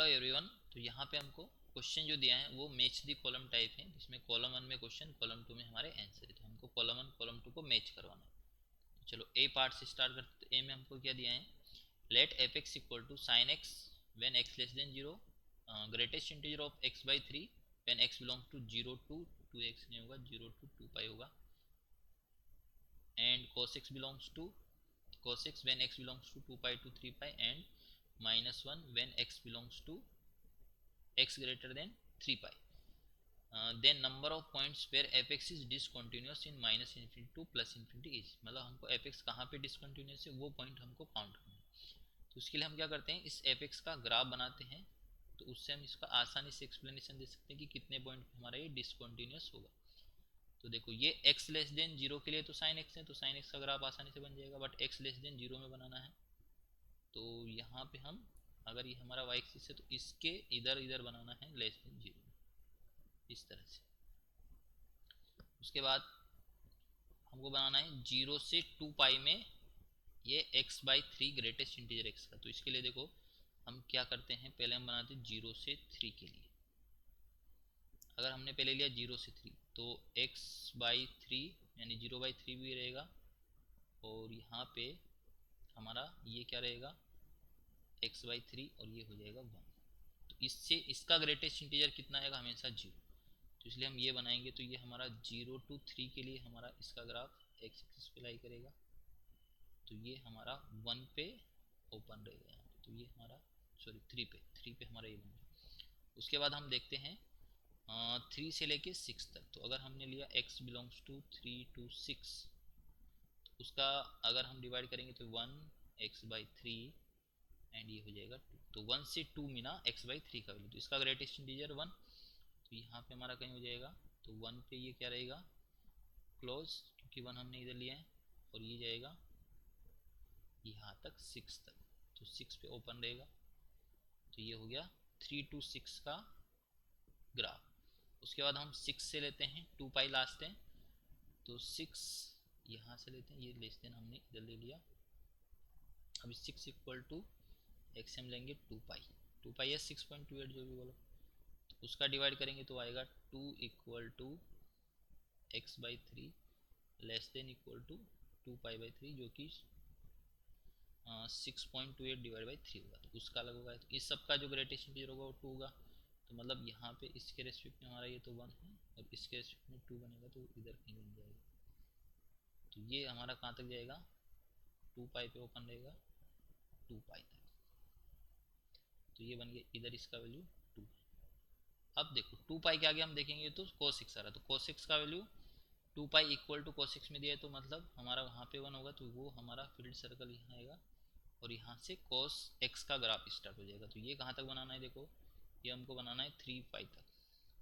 Hello everyone. तो यहाँ पे हमको क्वेश्चन जो दिया है वो मैच दी कॉलम टाइप है, जिसमें कॉलम 1 में क्वेश्चन, कॉलम 2 में हमारे आंसर है। तो हमको कॉलम 1 कॉलम 2 को मैच करवाना है। तो चलो ए पार्ट से स्टार्ट करते। तो ए में हमको क्या दिया है, let f x equal to sine x when x less than 0, greatest integer of x by 3 when x belongs to 0 to 2x नहीं होगा, 0 टू 2 पाई होगा, and cos x belongs to cos x when x belongs to 2 pi to 3 pi, and -1 when x belongs to x greater than 3 pi. Then number of points where fx is discontinuous in minus infinity to plus infinity is, मतलब हमको fx कहाँ पे discontinuous है वो point हमको count करना है। तो उसके लिए हम क्या करते हैं, इस fx का ग्राफ बनाते हैं। तो उससे हम इसका आसानी से एक्सप्लेनेशन दे सकते हैं कि कितने पॉइंट हमारा ये डिसकंटिन्यूस होगा। तो देखो ये x लेस देन 0 के लिए तो sin x है, तो sin x का ग्राफ आसानी से बन जाएगा, बट x लेस देन 0 में बनाना है। तो यहाँ पे हम, अगर ये हमारा y एक्सिस है तो इसके इधर इधर बनाना है लेस देन 0, इस तरह से। उसके बाद हमको बनाना है 0 से 2 पाई में ये x by 3 greatest integer x का। तो इसके लिए देखो हम क्या करते हैं, पहले हम बनाते हैं 0 से 3 के लिए। अगर हमने पहले लिया 0 से 3 तो x बाई 3 यानी 0 बाई 3 भी रहेगा, और यहाँ पे हमारा ये क्या रहेगा, x बाई 3, और ये हो जाएगा 1। तो इससे इसका ग्रेटेस्ट इंटीजर कितना आएगा, हमेशा 0। तो इसलिए हम ये बनाएंगे। तो ये हमारा 0 टू 3 के लिए हमारा इसका ग्राफ एक्स एक्सिस पे लाई करेगा। तो ये हमारा 1 पे ओपन रहेगा यहाँ पे। तो ये हमारा 3 पे हमारा ये बन गया। उसके बाद हम देखते हैं 3 से लेके 6 तक। तो अगर हमने लिया x बिलोंग्स टू 3 टू 6, तो उसका अगर हम डिवाइड करेंगे तो 1 x बाई 3 एंड ये हो जाएगा 2। तो 1 से 2 मिला x बाई 3 का वैल्यू, तो इसका ग्रेटेस्ट इंटीजर 1। तो यहाँ पे हमारा कहीं हो जाएगा, तो 1 पे ये क्या रहेगा, क्लोज, क्योंकि 1 हमने इधर लिया है, और ये जाएगा यहाँ तक 6 तक। तो 6 पे ओपन रहेगा। तो ये हो गया 3 टू 6 का ग्राफ। उसके बाद हम 6 से लेते हैं 2 पाई लास्ट है। तो 6 यहाँ से लेते हैं, ये लेस देन हमने इधर ले लिया। अभी 6 इक्वल टू एक्स हम लेंगे 2 पाई है 6.28 जो भी बोलो। तो उसका डिवाइड करेंगे तो आएगा 2 equal to x by 3 less than equal to 2 pi by 3, जो कि 6.28 डिवाइड बाई 3 होगा। तो उसका अलग होगा। तो इस सब का जो ग्रेटेस्ट इंटीजर होगा वो 2 होगा। तो मतलब यहाँ पे इसके रेस्पेक्ट में हमारा ये तो 1 है, और इसके रेस्पेक्ट में 2 बनेगा, तो इधर कहीं बन जाएगा। तो ये हमारा कहाँ तक जाएगा, 2 पाई पे ओपन रहेगा 2 पाई तक। तो ये बन गया, इधर इसका वैल्यू 2। अब देखो 2 पाई के आगे हम देखेंगे तो cos x आ रहा है। तो cos x का value 2 pi equal to cos x में दिया है, तो मतलब हमारा वहाँ पे 1 होगा। तो वो हमारा फील्ड सर्कल यहाँ आएगा, और यहाँ से cos x का ग्राफ स्टार्ट हो जाएगा। तो ये कहाँ तक बनाना है, देखो ये हमको बनाना है 3 पाई तक।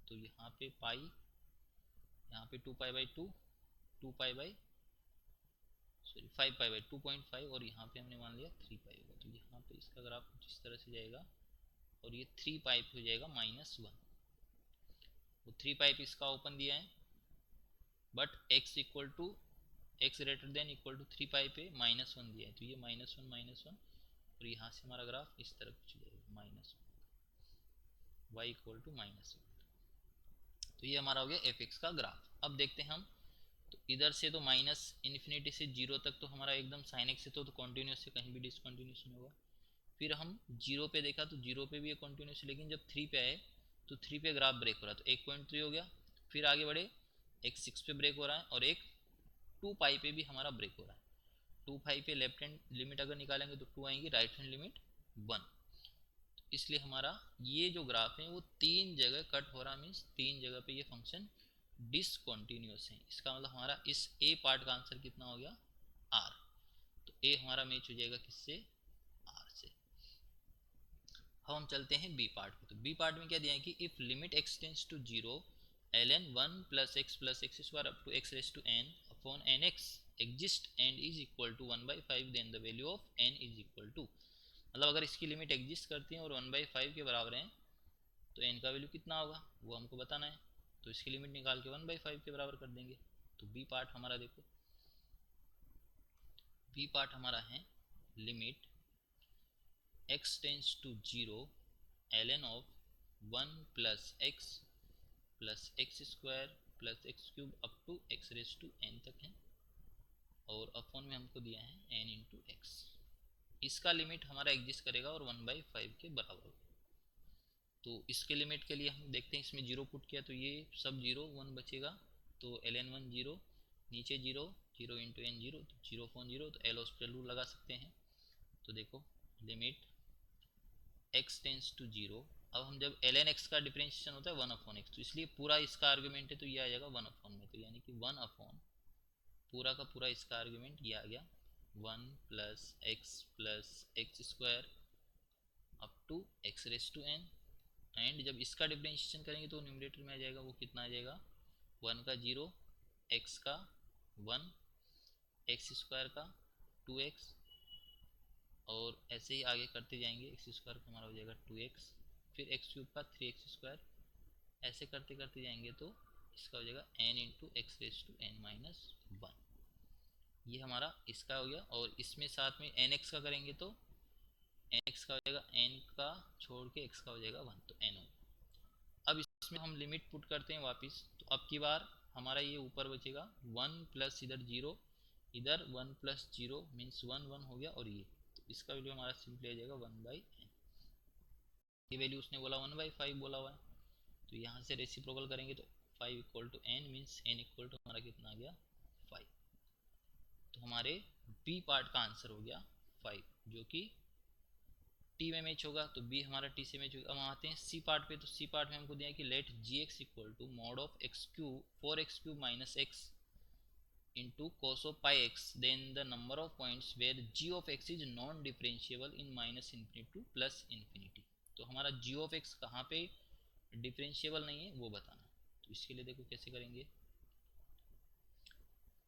तो यहाँ पे पाई, यहाँ पे 2 pi by 2, 2 pi by 5 pi by 2.5, और यहाँ पे हमने मान लिया 3 पाई होगा। तो यहाँ पे इसका ग्राफ कुछ इस तरह से जाएगा, और ये 3 पाई हो जाएगा -1। वो 3 पाई इसका ओपन दिया है, but x equal to x greater than equal to 3 pi पे -1 दिया है। तो ये -1, और यहाँ से हमारा ग्राफ इस तरह कुछ जाएगा -1, y इक्वल टू -1। तो ये हमारा हो गया एफ एक्स का ग्राफ। अब देखते हैं हम, तो इधर से तो माइनस इन्फिनिटी से 0 तक तो हमारा एकदम साइन एक्स से तो कॉन्टिन्यूस से कहीं भी डिसकॉन्टिन्यूस नहीं होगा। फिर हम 0 पे देखा तो 0 पे भी ये कॉन्टिन्यूस है, लेकिन जब 3 पे आए तो 3 पे ग्राफ ब्रेक हो रहा है। तो 1.3 हो गया। फिर आगे बढ़े, एक 6 पे ब्रेक हो रहा है, और एक 2 पाई पे भी हमारा ब्रेक हो रहा है। 2 पाई पे लेफ्ट हैंड लिमिट अगर निकालेंगे तो 2 आएंगी, राइट हैंड लिमिट 1। इसलिए हमारा ये जो ग्राफ है वो 3 जगह कट हो रहा, मीन्स 3 जगह पे ये फंक्शन डिसकॉन्टिन्यूस है। इसका मतलब हमारा इस ए पार्ट का आंसर कितना हो गया, आर। तो ए हमारा मैच हो जाएगा किससे, आर से। अब हम चलते हैं बी पार्ट पे। तो बी पार्ट में क्या दिया है कि if limit x tends to 0 ln 1 plus x square up to x raised to n upon nx exist and is equal to 1/5, then the value of n is equal to, मतलब अगर इसकी limit exist करती है और 1/5 के बराबर है, तो n का वैल्यू कितना होगा वो हमको बताना है। तो इसकी लिमिट निकाल के 1/5 के बराबर कर देंगे। तो बी पार्ट हमारा देखो, बी पार्ट हमारा है limit x tends to 0 ln of 1 plus x square plus x cube up to x raise to n तक है, और अपॉन में हमको दिया है n इंटू एक्स। इसका लिमिट हमारा एग्जिस्ट करेगा और 1/5 के बराबर होगा। तो इसके लिमिट के लिए हम देखते हैं, इसमें जीरो पुट किया तो ये सब जीरो, 1 बचेगा, तो ln 1 जीरो, नीचे zero, zero into n zero, तो जीरो अपॉन जीरो, तो एल हॉस्पिटल रूल लगा सकते हैं। तो देखो limit x tends to zero. अब हम जब ln x का डिफरेंशिएशन होता है 1 अपॉन एक्स, तो इसलिए पूरा इसका आर्गुमेंट है तो ये आ जाएगा 1 अपॉन में, तो यानी कि 1 अपॉन पूरा का पूरा इसका आर्गुमेंट ये आ गया 1 plus x square up to x raise to n. And जब इसका डिफरेंशिएशन करेंगे तो न्यूमरेटर में आ जाएगा, वो कितना आ जाएगा, 1 का 0, x का 1, एक्स स्क्वायर का 2x, और ऐसे ही आगे करते जाएंगे, एक्स स्क्वायर का हमारा हो जाएगा 2x, फिर एक्स क्यूब का 3x स्क्वायर, ऐसे करते करते जाएंगे तो इसका हो जाएगा n into x raise to n minus 1। ये हमारा इसका हो गया, और इसमें साथ में nx का करेंगे तो nx का हो जाएगा n का छोड़ के x का हो जाएगा 1, तो n हो। अब इसमें हम लिमिट पुट करते हैं वापस, तो अब की बार हमारा ये ऊपर बचेगा 1 प्लस इधर 0, इधर 1 प्लस 0 मीन्स 1 1 हो गया, और ये तो इसका वैल्यू हमारा सिंपली आ जाएगा 1/n। ये वैल्यू उसने बोला 1/5 बोला हुआ है, तो यहाँ से रेसिप्रोकल करेंगे तो 5 equal to n means n equal to हमारा कितना आ गया 5। तो हमारे बी पार्ट का आंसर हो गया 5, जो कि टी में मैच होगा, तो बी हमारा टी से मैच होगा। अब हम आते हैं सी पार्ट पे, तो सी पार्ट में हमको दिया है कि let g x equal to mod of x cube 4x³ minus x into cos of pi x, then the number of points where g of x is non differentiable in minus infinity to plus infinity। तो हमारा g of x कहाँ पे differentiable नहीं है वो बताना। तो इसके लिए देखो कैसे करेंगे,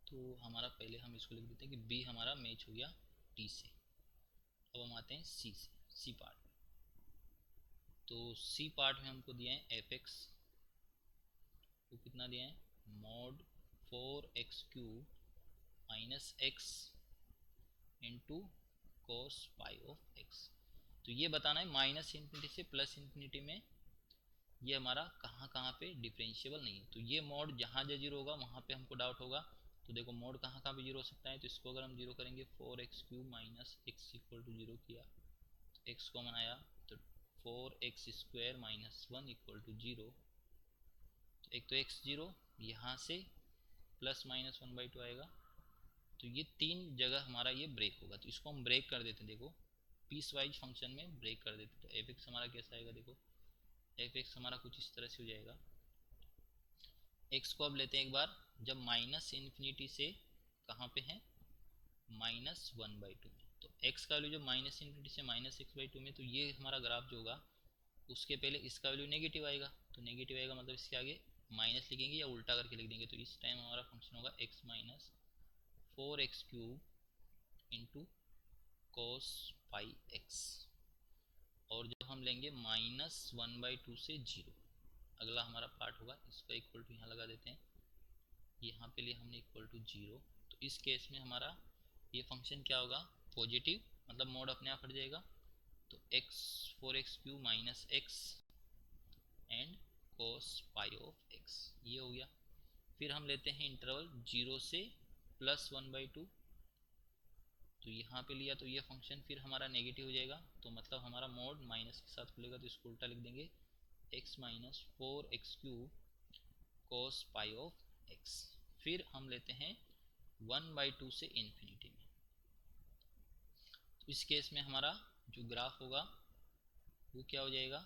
तो हमारा पहले हम इसको लिख देते हैं कि b हमारा मैच हो गया t से। अब हम आते हैं सी से, सी पार्ट में। तो सी पार्ट में हमको दिया है एफ एक्स, तो कितना दिया है mod 4x³ minus x into cos pi of x. तो ये बताना है माइनस इन्फिनिटी से प्लस इन्फिनिटी में ये हमारा कहाँ कहाँ पे डिफरेंशिएबल नहीं है। तो ये मोड जहाँ जहाँ जीरो होगा वहाँ पे हमको डाउट होगा। तो देखो मोड कहाँ कहाँ पे जीरो हो सकता है, तो इसको अगर हम जीरो करेंगे 4x³ minus x equal to zero किया, तो एक्स कॉमन आया, तो 4x² minus 1 equal to zero. तो एक तो एक्स जीरो, यहाँ से प्लस माइनस 1/2 आएगा, तो ये तीन जगह हमारा ये ब्रेक होगा, तो इसको हम ब्रेक कर देते हैं। देखो पीस वाइज फंक्शन में ब्रेक कर देते, तो एफ एक्स हमारा कैसा आएगा, देखो एफ एक्स हमारा कुछ इस तरह से हो जाएगा। एक्स को अब लेते हैं एक बार, जब माइनस इन्फिनिटी से कहाँ पे है -1/2 में, तो एक्स का वैल्यू जब माइनस इन्फिनिटी से -x/2 में, तो ये हमारा ग्राफ जो होगा उसके पहले इसका वैल्यू नेगेटिव आएगा, तो नेगेटिव आएगा मतलब इसके आगे माइनस लिखेंगे या उल्टा करके लिख देंगे, तो इस टाइम हमारा फंक्शन होगा x minus 4x³ into cos pi x. और जब हम लेंगे -1/2 से जीरो, अगला हमारा पार्ट होगा, इसका इक्वल टू यहाँ लगा देते हैं, यहाँ पे लिए हमने इक्वल टू जीरो। तो इस केस में हमारा ये फंक्शन क्या होगा पॉजिटिव, मतलब मोड अपने आप हट जाएगा, तो x 4x³ minus x and cos pi of x, ये हो गया। फिर हम लेते हैं इंटरवल 0 से +1/2, तो यहाँ पे लिया तो ये फंक्शन फिर हमारा नेगेटिव हो जाएगा, तो मतलब हमारा मोड माइनस के साथ खुलेगा, तो इसको उल्टा लिख देंगे x minus 4x³ cos pi of x। फिर हम लेते हैं 1/2 से इन्फिनिटी में, तो इस केस में हमारा जो ग्राफ होगा वो क्या हो जाएगा,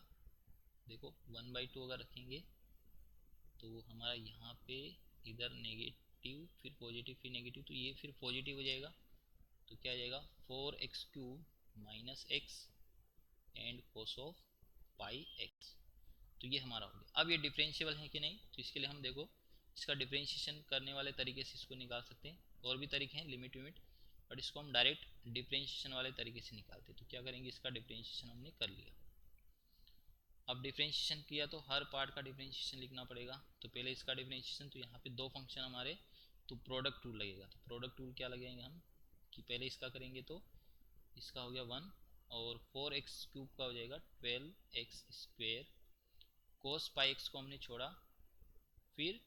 देखो 1/2 अगर रखेंगे तो हमारा यहाँ पे इधर नेगेटिव फिर पॉजिटिव फिर नेगेटिव, तो ये फिर पॉजिटिव हो जाएगा, तो क्या आ जाएगा 4x³ minus x and cos of pi x. तो ये हमारा हो गया। अब ये डिफरेंशिएबल है कि नहीं, तो इसके लिए हम देखो इसका डिफरेंशिएशन करने वाले तरीके से इसको निकाल सकते हैं, और भी तरीके हैं लिमिट विमिट, बट इसको हम डायरेक्ट डिफरेंशिएशन वाले तरीके से निकालते हैं। तो क्या करेंगे, इसका डिफरेंशिएशन हमने कर लिया। अब डिफरेंशिएशन किया तो हर पार्ट का डिफरेंशिएशन लिखना पड़ेगा, तो पहले इसका डिफरेंशिएशन, तो यहाँ पे दो फंक्शन हमारे, तो प्रोडक्ट टूल लगेगा। तो प्रोडक्ट टूल क्या लगेंगे हम, कि पहले इसका करेंगे तो इसका हो गया 1 और 4x³ का हो जाएगा 12x²। cos पाई x को हमने छोड़ा, फिर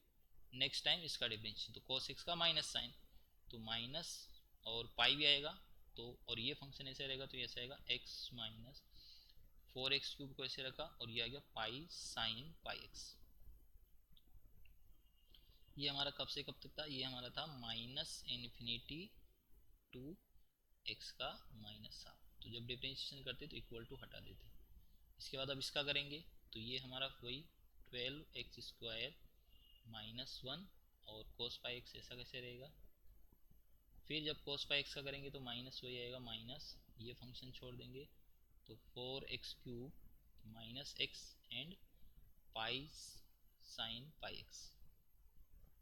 नेक्स्ट टाइम इसका डिफरेंशिएशन, तो cos x का माइनस साइन, तो माइनस और पाई भी आएगा, तो और ये फंक्शन ऐसे रहेगा, तो ऐसे आएगा x माइनस 4x³ को ऐसे रखा और ये आ गया पाई साइन पाई x। ये हमारा कब से कब तक था, ये हमारा था -∞ टू x का -हाफ। तो जब डिफरेंशिएशन करते तो इक्वल टू हटा देते। इसके बाद अब इसका करेंगे, तो ये हमारा वही 12x² -1 और cos पाई x ऐसा कैसे रहेगा। फिर जब cos पाई x का करेंगे तो माइनस वही आएगा, माइनस ये फंक्शन छोड़ देंगे, तो 4x³ -x and pi sine pi x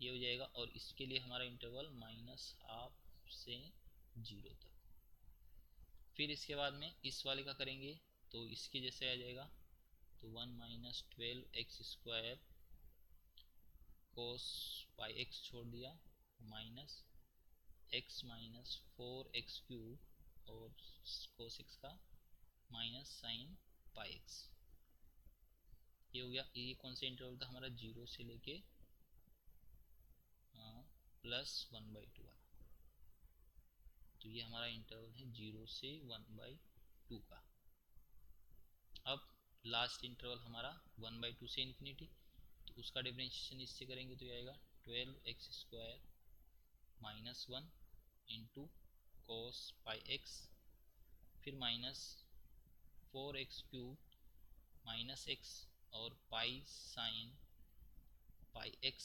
ये हो जाएगा। और इसके लिए हमारा इंटरवल -हाफ से 0 तक। फिर इसके बाद में इस वाले का करेंगे, तो इसके जैसे आ जाएगा, तो 1 माइनस 12x² cos पाई x छोड़ दिया, माइनस x माइनस 4x³ और cos x का माइनस साइन पाई x। ये हो गया। ये कौन सा इंटरवल था हमारा, 0 से लेके +1/2 वाला। तो ये हमारा इंटरवल है 0 से 1/2 का। अब लास्ट इंटरवल हमारा 1/2 से इन्फिनिटी, तो उसका डिफरेंशिएशन इससे करेंगे तो ये आएगा 12x² -1 इंटू cos पाई x, फिर माइनस 4x³ -x और पाई साइन पाई x,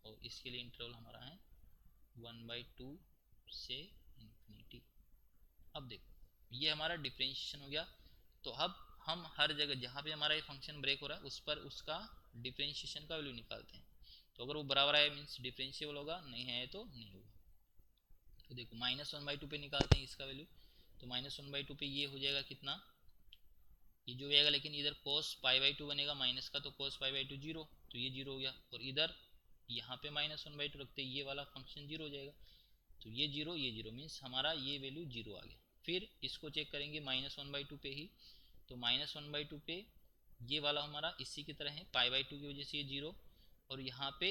और इसके लिए इंटरवल हमारा है 1/2 से इन्फिनिटी। अब देखो ये हमारा डिफरेंशिएशन हो गया। तो अब हम हर जगह जहाँ पे हमारा ये फंक्शन ब्रेक हो रहा है उस पर उसका डिफरेंशिएशन का वैल्यू निकालते हैं। तो अगर वो बराबर है मीन्स डिफरेंशिएबल होगा, नहीं है तो नहीं होगा। तो देखो -1/2 पे निकालते हैं इसका वैल्यू, तो -1/2 पे ये हो जाएगा कितना, ये जो आएगा, लेकिन इधर cos पाई/2 बनेगा माइनस का, तो cos पाई/2 0, तो ये 0 हो गया। और इधर यहाँ पे -1/2 रखते ये वाला फंक्शन 0 हो जाएगा, तो ये 0 ये 0 मीन्स हमारा ये वैल्यू 0 आ गया। फिर इसको चेक करेंगे -1/2 पे ही, तो -1/2 पे ये वाला हमारा इसी की तरह है, पाई/2 की वजह से ये 0, और यहाँ पे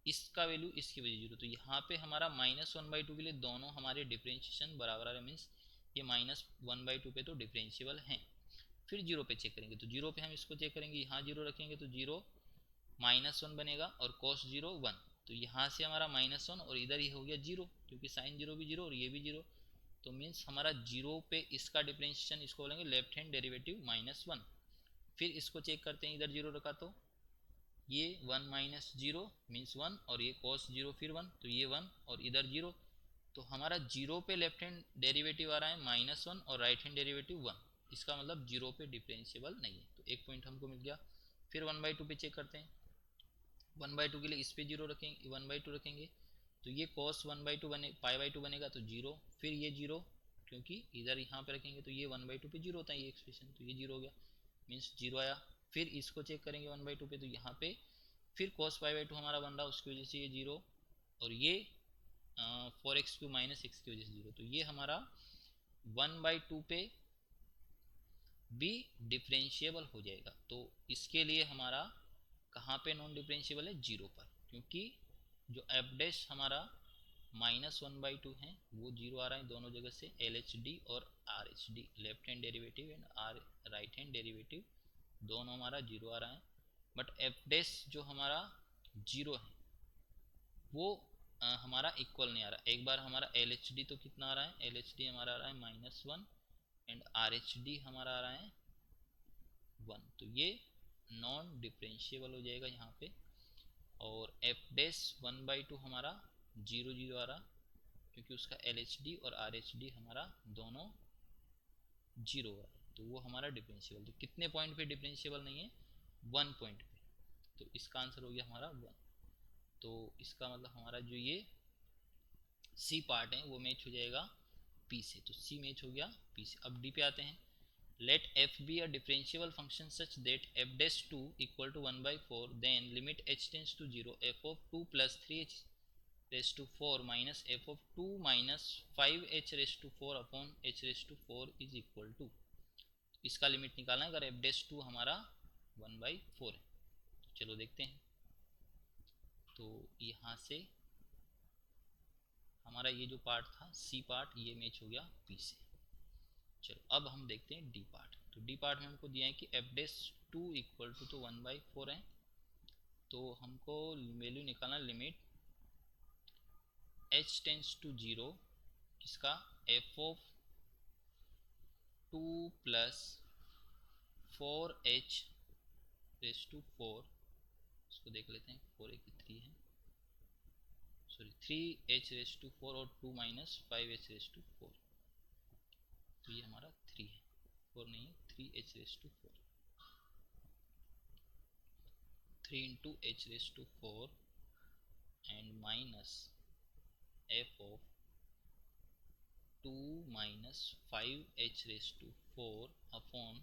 इसका वैल्यू इसकी वजह 0, तो यहाँ पे हमारा -1/2 के लिए दोनों हमारे डिफरेंशिएशन बराबर आ रहे, मीन्स ये -1/2 पे तो डिफरेंशिएबल हैं। फिर 0 पे चेक करेंगे, तो 0 पे हम इसको चेक करेंगे, यहाँ 0 रखेंगे तो 0 -1 बनेगा और cos 0 1, तो यहाँ से हमारा -1 और इधर ये हो गया 0, क्योंकि साइन 0 भी 0 और ये भी 0, तो मीन्स हमारा 0 पे इसका डिफरेंशिएशन इसको बोलेंगे लेफ्ट हैंड डेरिवेटिव -1। फिर इसको चेक करते हैं, इधर 0 रखा तो ये 1 माइनस 0 मीन्स 1, और ये cos 0 फिर 1, तो ये 1 और इधर 0, तो हमारा 0 पे लेफ्ट हैंड डेरिवेटिव आ रहा है -1 और राइट हैंड डेरिवेटिव 1, इसका मतलब 0 पे डिफरेंशिएबल नहीं है, तो एक पॉइंट हमको मिल गया। फिर 1/2 पे चेक करते हैं, 1/2 के लिए इस पे 0 रखेंगे, 1/2 रखेंगे, तो ये cos 1/2 बने पाई/2 बनेगा, तो 0, फिर ये 0, क्योंकि इधर यहाँ पे रखेंगे तो ये 1/2 पे 0 होता है ये एक्सप्रेशन, तो ये 0 हो गया मीन्स 0 आया। फिर इसको चेक करेंगे 1/2 पे, तो यहाँ पे फिर cos पाई/2 हमारा बन रहा है, उसकी वजह से ये 0, और ये 4x³ -x की वजह से 0, तो ये हमारा 1/2 पे भी डिफरेंशिएबल हो जाएगा। तो इसके लिए हमारा कहाँ पे नॉन डिफरेंशिएबल है, 0 पर, क्योंकि जो एफ डैश हमारा -1/2 है वो 0 आ रहा है दोनों जगह से, LHD और RHD left hand derivative and right hand derivative दोनों हमारा 0 आ रहा है। बट एफ डैश जो हमारा 0 है वो हमारा इक्वल नहीं आ रहा। एक बार हमारा LHD तो कितना आ रहा है, LHD हमारा आ रहा है -1 एंड RHD हमारा आ रहा है 1, तो ये नॉन डिफरेंशिएबल हो जाएगा यहाँ पे। और एफ डैश 1/2 हमारा 0 0 आ रहा, क्योंकि उसका LHD और RHD हमारा दोनों 0 हो रहा है, तो वो हमारा डिफरेंशिएबल। तो कितने पॉइंट पे डिफरेंशिएबल नहीं है, 1 पॉइंट पे, तो इसका आंसर हो गया हमारा 1। तो इसका मतलब हमारा जो ये सी पार्ट है वो मैच हो जाएगा पी से, तो सी मैच हो गया पी से। अब डी पे आते हैं, let f be a differentiable function such that f dash 2 equal to 1/4, then limit h tends to 0, f of 2 plus 3h raised to 4 minus f of 2 minus 5h raised to 4 upon h raised to 4 is equal to। इसका limit निकालना है अगर F dash to हमारा 1/4 है। तो चलो देखते हैं। तो यहाँ से हमारा ये जो पार्ट था सी पार्ट ये मैच हो गया पी से। चलो अब हम देखते हैं डी पार्ट। तो डी पार्ट में हमको दिया है कि f dash two equal to तो 1/4 है। तो हमको वैल्यू निकालना लिमिट h टेंस टू 0 किसका f of 2 plus 4h raise to 4, इसको देख लेते हैं 4 एक 3 है, सॉरी 3h रेस टू 4 और 2 माइनस 5h रेस टू 4। तो ये हमारा 3 है, 4 नहीं है, 3h raise to 4, 3 into h raise to 4 and minus f of 2 minus 5h raise to 4 upon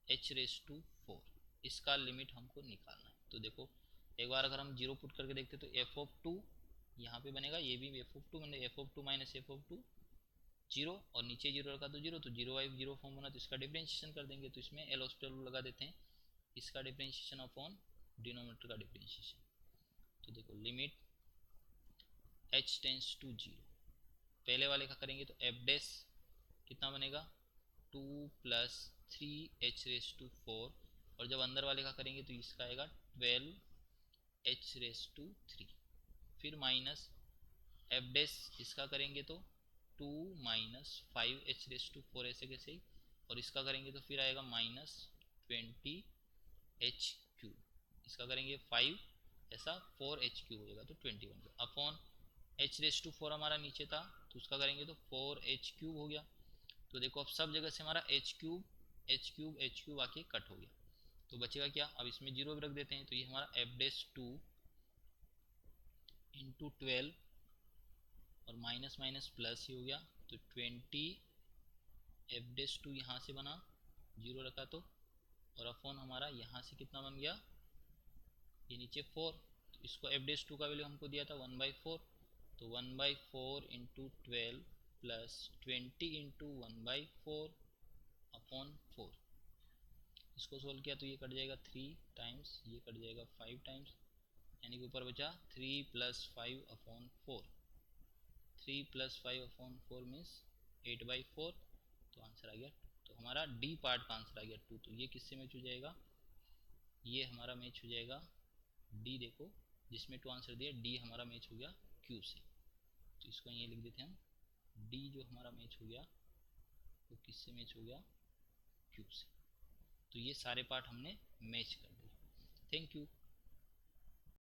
h raise to 4। इसका लिमिट हमको निकालना है। तो देखो एक बार अगर हम जीरो पुट करके देखते तो f ऑफ 2 यहाँ पे बनेगा, ये भी f ऑफ 2 बनेगा, f of 2 minus f of 2 zero, और नीचे जीरो रखा तो जीरो, तो जीरो बाई जीरो फॉर्म बना, तो इसका डिफरेंशिएशन कर देंगे। तो इसमें एल हॉस्पिटल लगा देते हैं, इसका डिफरेंशिएशन अपॉन डिनोमिनेटर का डिफरेंशिएशन। तो देखो लिमिट h टेंस टू 0, पहले वाले का करेंगे तो f डैश कितना बनेगा 2 प्लस 3h रेस टू 4, और जब अंदर वाले का करेंगे तो इसका आएगा 12h रेस टू 3, फिर माइनस f डैश इसका करेंगे तो 2 माइनस 5h रेस टू 4 ऐसे कैसे ही, और इसका करेंगे तो फिर आएगा माइनस 20h क्यूब, इसका करेंगे 5 ऐसा 4h क्यूब हो जाएगा तो 21 अपॉन h रेस टू 4 हमारा नीचे था तो उसका करेंगे तो 4h क्यूब हो गया। तो देखो अब सब जगह से हमारा h cube h cube h cube आके कट हो गया, तो बचेगा क्या, अब इसमें जीरो भी रख देते हैं। तो ये हमारा f डैश 2 इंटू 12 और माइनस माइनस प्लस ही हो गया, तो 20 f डैश 2 यहाँ से बना, जीरो रखा तो, और अपॉन हमारा यहाँ से कितना बन गया, ये नीचे 4, तो इसको f डैश 2 का वैल्यू हमको दिया था 1/4, तो 1/4 इंटू 12 प्लस 20 इंटू 1/4 अपॉन 4, इसको सोल्व किया तो ये कट जाएगा 3 टाइम्स, ये कट जाएगा 5 टाइम्स, यानी कि ऊपर बचा 3 plus 5 upon 4, 3 plus 5 upon 4 means 8/4, तो आंसर आ गया। तो हमारा डी पार्ट का आंसर आ गया 2। तो ये किससे मैच हो जाएगा, ये हमारा मैच हो जाएगा डी, देखो जिसमें 2 आंसर दिया डी हमारा मैच हो गया क्यू से। तो इसको ये लिख देते हैं हम, डी जो हमारा मैच हो गया वो किससे मैच हो गया, क्यू से। तो ये सारे पार्ट हमने मैच कर दिए। Thank you.